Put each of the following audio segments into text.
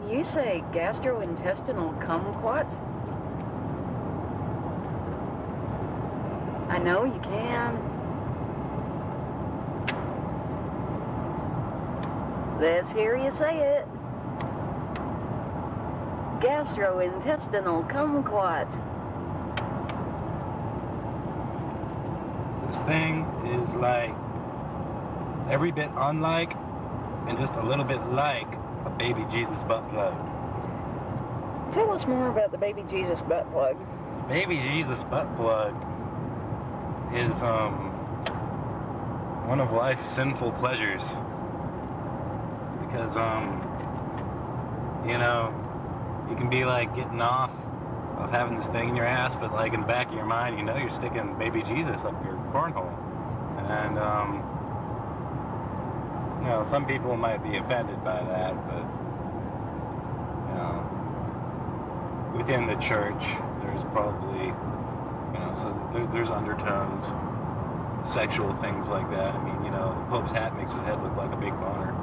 you say gastrointestinal kumquats? I know you can. Let's hear you say it. Gastrointestinal kumquats. This thing is like every bit unlike and just a little bit like a baby Jesus butt plug. Tell us more about the baby Jesus butt plug. Baby Jesus butt plug is one of life's sinful pleasures. Because you know, you can be like getting off of having this thing in your ass, but like in the back of your mind, you know you're sticking baby Jesus up your cornhole. And you know, some people might be offended by that, but you know, within the church, there's probably, you know, so there's undertones, sexual things like that. I mean, you know, the Pope's hat makes his head look like a big boner.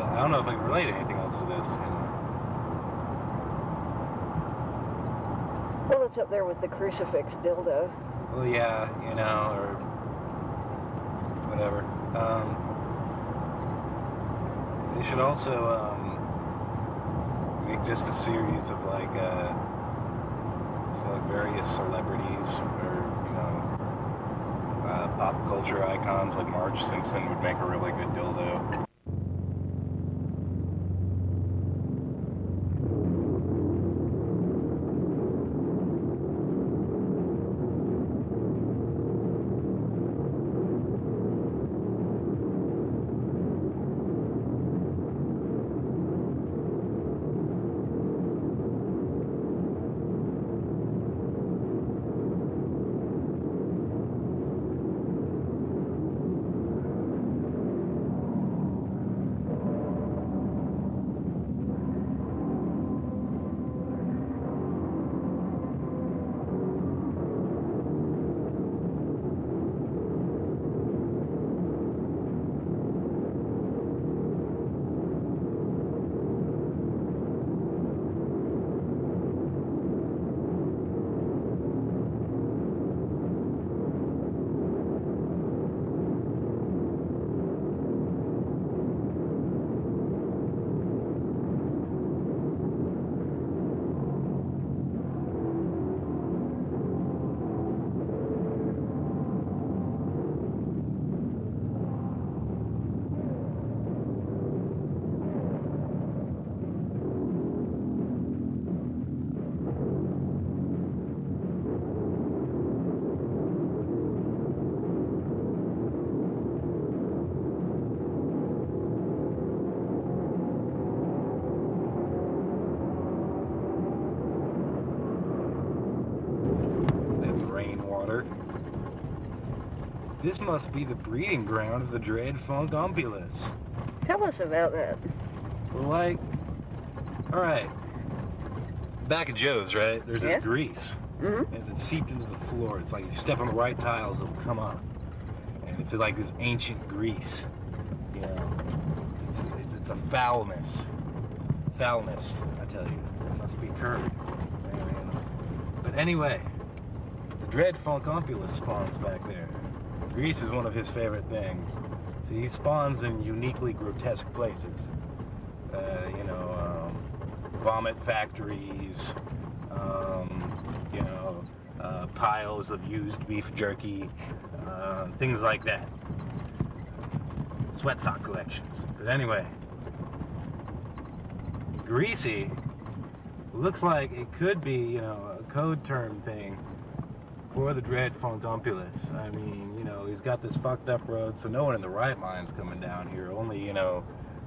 I don't know if I can relate anything else to this, you know. Well, it's up there with the crucifix dildo. Well, yeah, you know, or whatever. They should also make just a series of like, so like various celebrities or, you know, pop culture icons like Marge Simpson would make a really good dildo. This must be the breeding ground of the dread fungompulus. Tell us about that. Well, like, all right, back at Joe's, right, there's this grease, and it's seeped into the floor. It's like if you step on the right tiles, it'll come up. And it's like this ancient grease, you know. It's a foulness, I tell you. It must be curbed. But anyway, the dread fungompulus spawns back there. Grease is one of his favorite things. So he spawns in uniquely grotesque places. You know, vomit factories, you know, piles of used beef jerky, things like that. Sweat sock collections. But anyway, greasy looks like it could be, you know, a code term thing for the dread fungompulus. I mean, you know, he's got this fucked up road, so no one in the right mind's coming down here. Only, you know,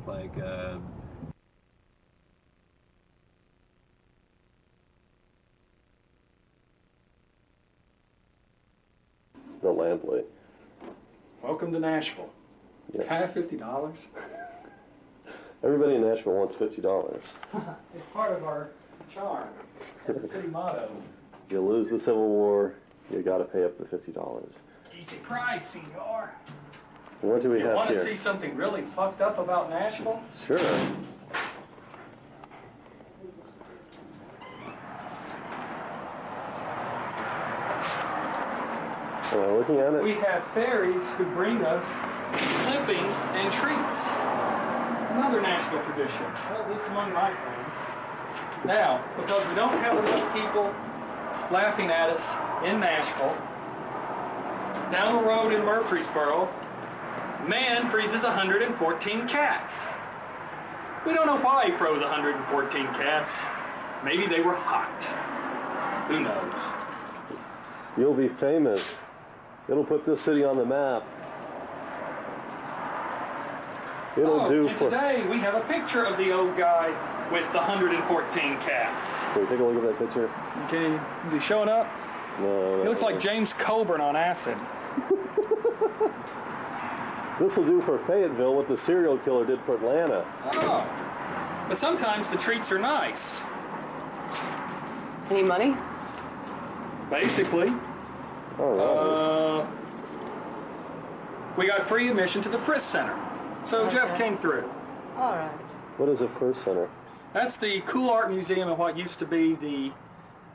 like, The lampley. Welcome to Nashville. Yes. Can I have $50? Everybody in Nashville wants $50. It's part of our charm. It's a city motto. You lose the Civil War, you got to pay up the $50. Easy price, senor. What do we have Want to here? see something really fucked up about Nashville? Sure. Am I looking at it? We have fairies who bring us clippings and treats. Another Nashville tradition, well, at least among my friends. Now, because we don't have enough people laughing at us in Nashville, down the road in Murfreesboro, man freezes 114 cats. We don't know why he froze 114 cats. Maybe they were hot. Who knows? You'll be famous. It'll put this city on the map. It'll do and for... today we have a picture of the old guy with the 114 cats. Can we take a look at that picture? Okay, is he showing up? No. He looks like James Coburn on acid. This will do for Fayetteville what the serial killer did for Atlanta. Oh, but sometimes the treats are nice. Any money? Basically, All right. we got free admission to the Frisk Center. So Jeff came through. All right. What is a First Center? That's the cool art museum of what used to be the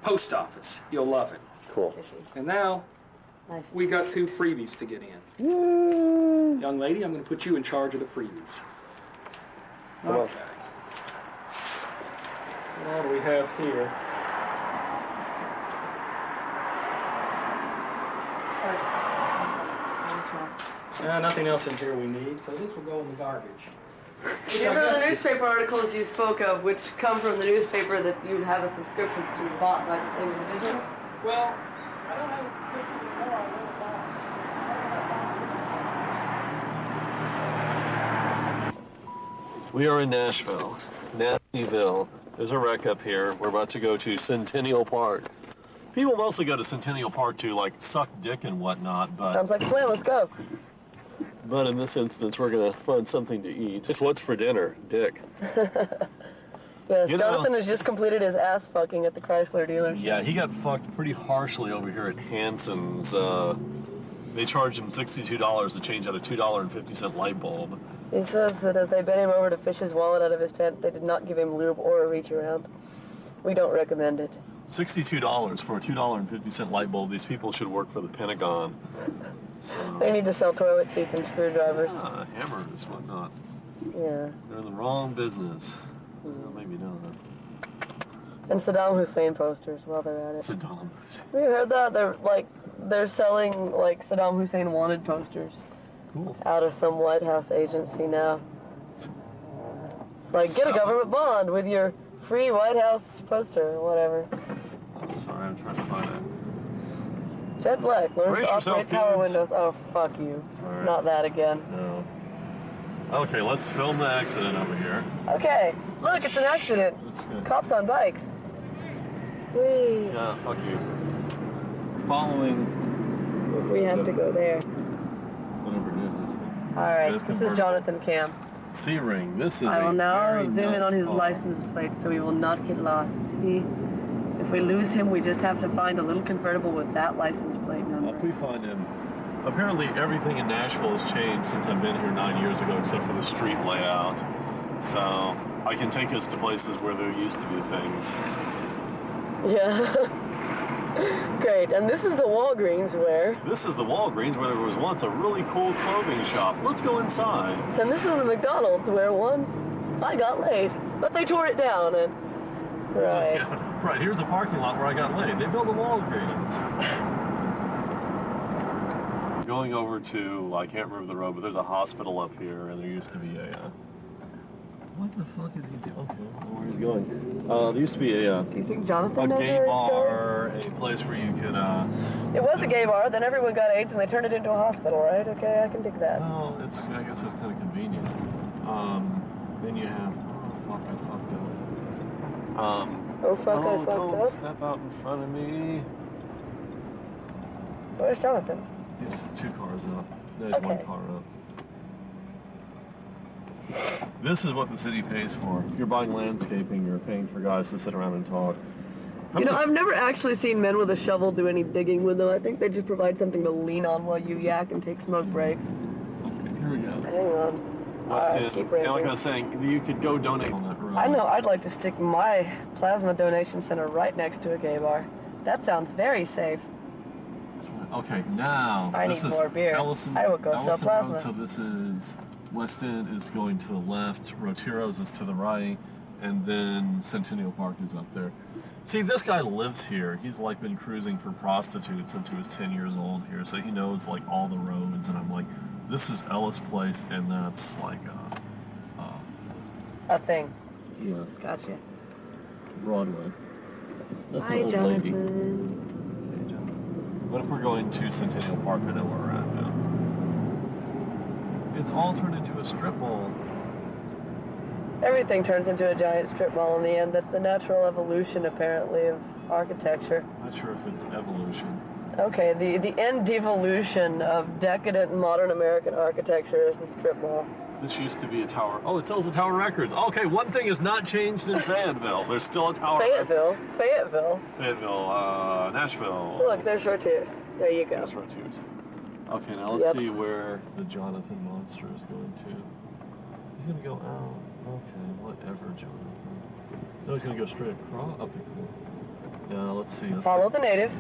post office. You'll love it. Cool. And now we got 2 freebies to get in. Yay. Young lady, I'm going to put you in charge of the freebies. Come on. Okay. What do we have here? Nothing else in here we need, so this will go in the garbage. These are the newspaper articles you spoke of, which come from the newspaper that you have a subscription to bought by the same individual. Well, I don't have a subscription anymore. I will buy. We are in Nashville, Nastyville. There's a wreck up here. We're about to go to Centennial Park. People mostly go to Centennial Park to like suck dick and whatnot, but Sounds like a plan. Let's go. in this instance, we're gonna find something to eat. Just what's for dinner? Dick. Yes, You know- Jonathan has just completed his ass fucking at the Chrysler dealership. Yeah, he got fucked pretty harshly over here at Hanson's. They charged him $62 to change out a $2.50 light bulb. He says that as they bent him over to fish his wallet out of his pants, they did not give him lube or a reach around. We don't recommend it. $62 for a $2.50 light bulb. These people should work for the Pentagon. So, They need to sell toilet seats and screwdrivers. hammers, whatnot. Yeah. They're in the wrong business. Well, maybe not. And Saddam Hussein posters while they're at it. Saddam. Have you heard that? They're selling like Saddam Hussein wanted posters Cool. out of some White House agency now. It's like, get a government bond with your free White House poster or whatever. I'm sorry, I'm trying to find it. Jet Black learns Brace to yourself, operate power kids. windows. Oh, fuck you. Sorry. Not that again. No. Okay, let's film the accident over here. Okay, look, it's an accident. That's good. Cops on bikes. Whee. Yeah, fuck you. Following We have to go there. whatever it is. Alright, Guys this confirm. is Jonathan Cam. C-ring. This is I will a now very zoom in nice on his car. license plate so we will not get lost. See? If we lose him, we just have to find a little convertible with that license plate If number. we find him, apparently everything in Nashville has changed since I've been here 9 years ago, except for the street layout. So I can take us to places where there used to be things. Yeah. Great. And this is the Walgreens where. This is the Walgreens where there was once a really cool clothing shop. Let's go inside. And this is the McDonald's where once I got laid. But they tore it down and. Right. Yeah, right, here's a parking lot where I got laid. They built a Walgreens. Going over to, I can't remember the road, but there's a hospital up here, and there used to be a, what the fuck is he doing? Okay, I don't know where he's going. There used to be a Do you think Jonathan knows gay where bar, a place where you could, It was a gay bar, then everyone got AIDS and they turned it into a hospital, right? Okay, I can dig that. well, I guess it's kind of convenient. Then you have, oh fuck, I fucked up. Oh fuck, I don't fucked up. step out in front of me. Where's Jonathan? He's 2 cars up. There's Okay. 1 car up. This is what the city pays for. If you're buying landscaping, you're paying for guys to sit around and talk. You know, I've never actually seen men with a shovel do any digging with them. I think they just provide something to lean on while you yak and take smoke breaks. Okay, hang on. Keep ranting. Like I was saying, you could go donate on that road. I know, I'd like to stick my plasma donation center right next to a gay bar. That sounds very safe. Okay, now I this need is more beer. Ellison, I will go sell Ellison plasma. Road, so this is Weston is going to the left, Rotero's is to the right, and then Centennial Park is up there. See, this guy lives here. He's like been cruising for prostitutes since he was 10 years old here, so he knows like all the roads. And I'm like, this is Ellis Place, and that's like a thing. Yeah, Gotcha. Broadway. That's Hi, an old Jonathan. lady. Hey, Jonathan. What if we're going to Centennial Park? I know where we're at now. It's all turned into a strip mall. Everything turns into a giant strip mall in the end. That's the natural evolution, apparently, of architecture. Not sure if it's evolution. Okay, the end devolution of decadent modern American architecture is the strip mall. This used to be a tower. Oh, it sells the Tower Records. Okay, one thing has not changed in Fayetteville. There's still a Tower Fayetteville. Fayetteville. Fayetteville, Nashville. Look, there's Rotiers. There you go. There's Rotiers. Okay, now let's see where the Jonathan monster is going to. He's going to go out. Okay, whatever, Jonathan. No, he's going to go straight across. Okay, cool. Now, let's see. Follow the native.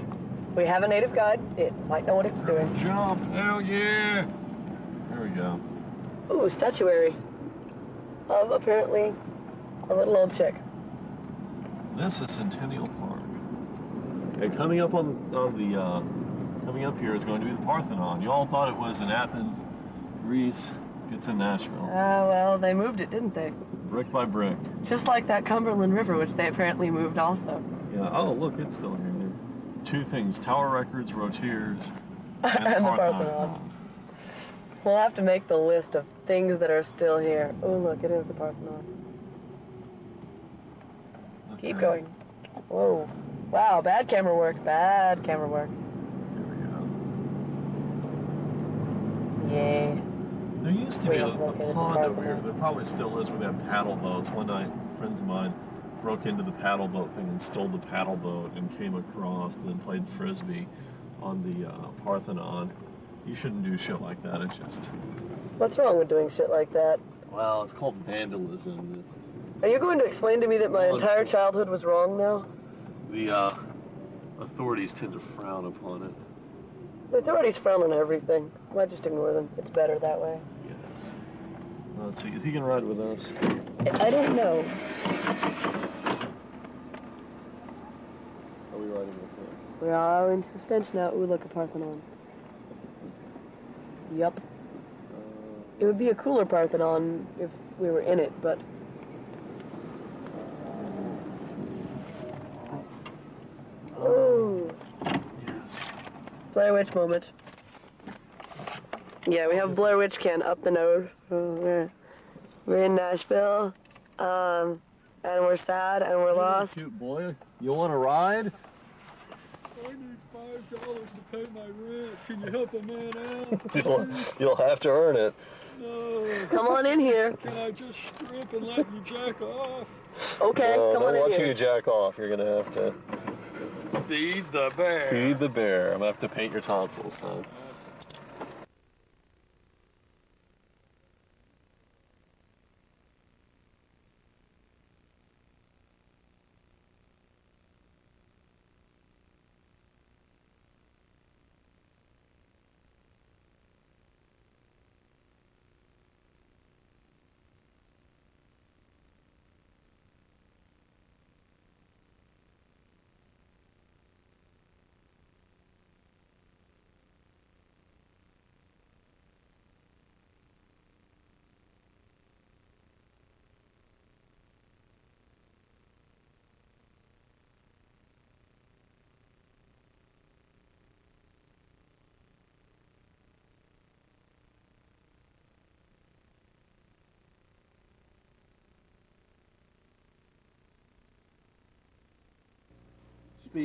We have a native guide. It might know what it's doing. Jump! Hell yeah! There we go. Ooh, statuary of apparently a little old chick. This is Centennial Park. And coming up on the coming up here is going to be the Parthenon. You all thought it was in Athens, Greece. It's in Nashville. Well, they moved it, didn't they? Brick by brick. Just like that Cumberland River, which they apparently moved also. Yeah. Oh, look, it's still here. Two things: Tower Records, Rotiers, and And the Parthenon. Parthenon. We'll have to make the list of things that are still here. Oh, look, it is the Parthenon. Okay. Keep going. Whoa. Wow, bad camera work. Bad camera work. Here we go. Yay. There used to be a located the pond over here. Parthenon. There probably still is where they have paddle boats. One night, friends of mine broke into the paddle boat thing and stole the paddle boat and came across and then played frisbee on the Parthenon. You shouldn't do shit like that. It's just... What's wrong with doing shit like that? Well, it's called vandalism. Are you going to explain to me that my entire childhood was wrong now? The authorities tend to frown upon it. The authorities frown on everything. Why just ignore them? It's better that way. Yes. Let's see. Is he going to ride with us? I don't know. Are we riding with him? We're all in suspense now. Ooh, look, a Parthenon. Yup. It would be a cooler Parthenon if we were in it, but... Oh. Yes. Blair Witch moment. Yeah, we have Blair Witch can up the nose. We're in Nashville, and we're sad, and we're lost. Cute boy. You want to ride? I need $5 to pay my rent. Can you help a man out? You'll have to earn it. No. Come on in here. Can I just strip and let you jack off? Okay, come on in here. you jack off. You're gonna have to Feed the bear. feed the bear. I'm gonna have to paint your tonsils, son.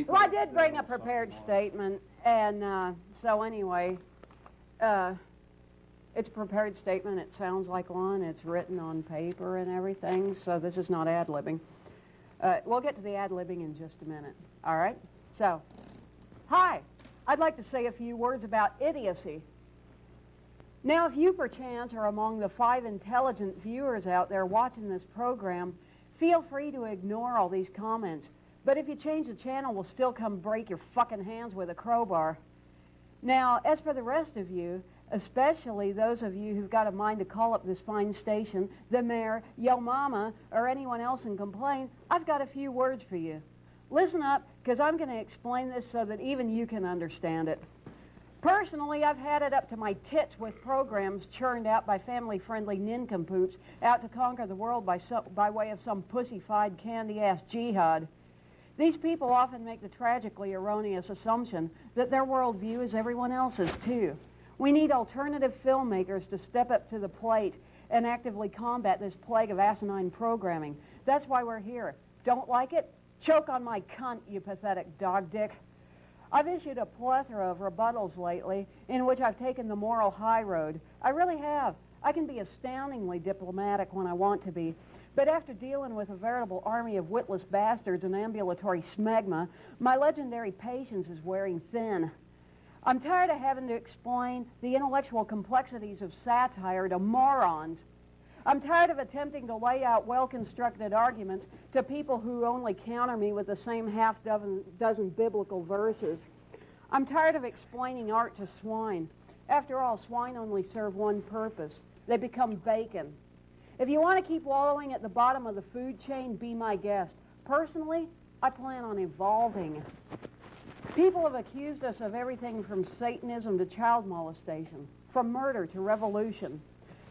Well, I did bring a prepared statement, and so anyway, it's a prepared statement. It sounds like one. It's written on paper and everything, so this is not ad-libbing. We'll get to the ad-libbing in just a minute, all right? So, hi. I'd like to say a few words about idiocy. Now, if you perchance are among the 5 intelligent viewers out there watching this program, feel free to ignore all these comments. But if you change the channel, we'll still come break your fucking hands with a crowbar. Now, as for the rest of you, especially those of you who've got a mind to call up this fine station, the mayor, yo mama, or anyone else and complain, I've got a few words for you. Listen up, because I'm going to explain this so that even you can understand it. Personally, I've had it up to my tits with programs churned out by family-friendly nincompoops out to conquer the world by way of some pussy-fied candy-ass jihad. These people often make the tragically erroneous assumption that their worldview is everyone else's, too. We need alternative filmmakers to step up to the plate and actively combat this plague of asinine programming. That's why we're here. Don't like it? Choke on my cunt, you pathetic dog dick. I've issued a plethora of rebuttals lately in which I've taken the moral high road. I really have. I can be astoundingly diplomatic when I want to be. But after dealing with a veritable army of witless bastards and ambulatory smegma, my legendary patience is wearing thin. I'm tired of having to explain the intellectual complexities of satire to morons. I'm tired of attempting to lay out well-constructed arguments to people who only counter me with the same half-dozen biblical verses. I'm tired of explaining art to swine. After all, swine only serve one purpose. They become bacon. If you want to keep wallowing at the bottom of the food chain, be my guest. Personally, I plan on evolving. People have accused us of everything from Satanism to child molestation, from murder to revolution.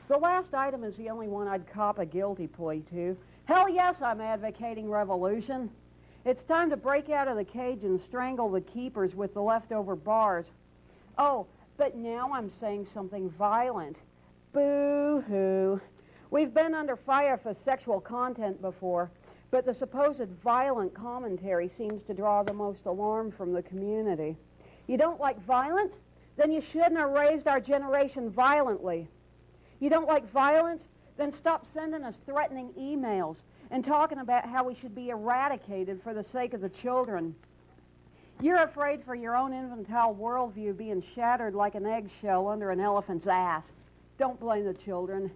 The last item is the only one I'd cop a guilty plea to. Hell yes, I'm advocating revolution. It's time to break out of the cage and strangle the keepers with the leftover bars. Oh, but now I'm saying something violent. Boo-hoo. We've been under fire for sexual content before, but the supposed violent commentary seems to draw the most alarm from the community. You don't like violence? Then you shouldn't have raised our generation violently. You don't like violence? Then stop sending us threatening emails and talking about how we should be eradicated for the sake of the children. You're afraid for your own infantile worldview being shattered like an eggshell under an elephant's ass. Don't blame the children.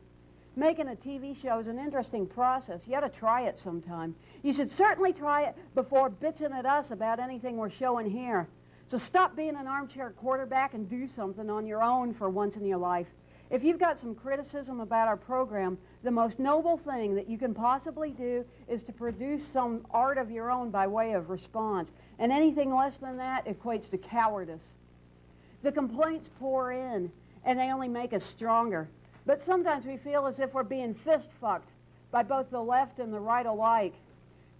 Making a TV show is an interesting process. You ought to try it sometime. You should certainly try it before bitching at us about anything we're showing here. So stop being an armchair quarterback and do something on your own for once in your life. If you've got some criticism about our program, the most noble thing that you can possibly do is to produce some art of your own by way of response. And anything less than that equates to cowardice. The complaints pour in, and they only make us stronger. But sometimes we feel as if we're being fist-fucked by both the left and the right alike.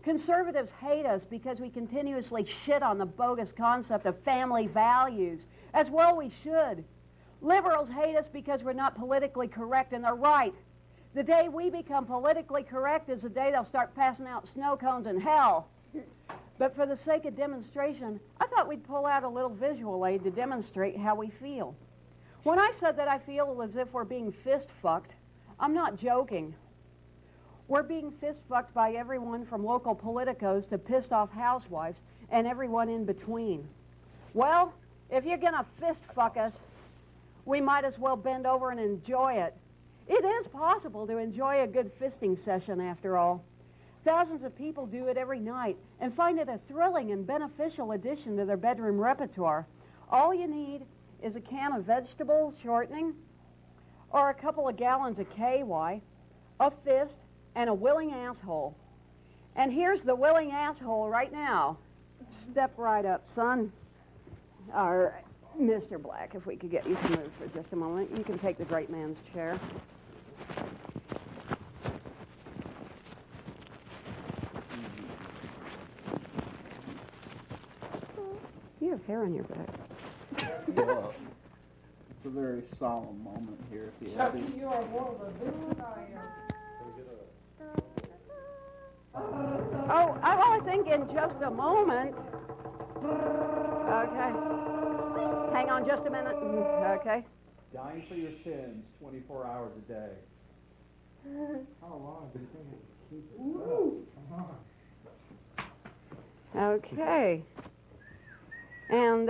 Conservatives hate us because we continuously shit on the bogus concept of family values. As well we should. Liberals hate us because we're not politically correct, and they're right. The day we become politically correct is the day they'll start passing out snow cones in hell. But for the sake of demonstration, I thought we'd pull out a little visual aid to demonstrate how we feel. When I said that I feel as if we're being fist-fucked, I'm not joking. We're being fist-fucked by everyone from local politicos to pissed-off housewives and everyone in between. Well, if you're going to fist-fuck us, we might as well bend over and enjoy it. It is possible to enjoy a good fisting session, after all. Thousands of people do it every night and find it a thrilling and beneficial addition to their bedroom repertoire. All you need is a can of vegetable shortening or a couple of gallons of KY, a fist, and a willing asshole. And here's the willing asshole right now. Step right up, son. All right, Mr. Black, if we could get you to move for just a moment. You can take the great man's chair. You have hair on your back. Well, it's a very solemn moment here. If you have You are more of a boo than I am. Oh, I think in just a moment. Okay. Hang on just a minute. Okay. Dying for your sins 24 hours a day. How long do you think it can keep it up? Come on. Okay. And,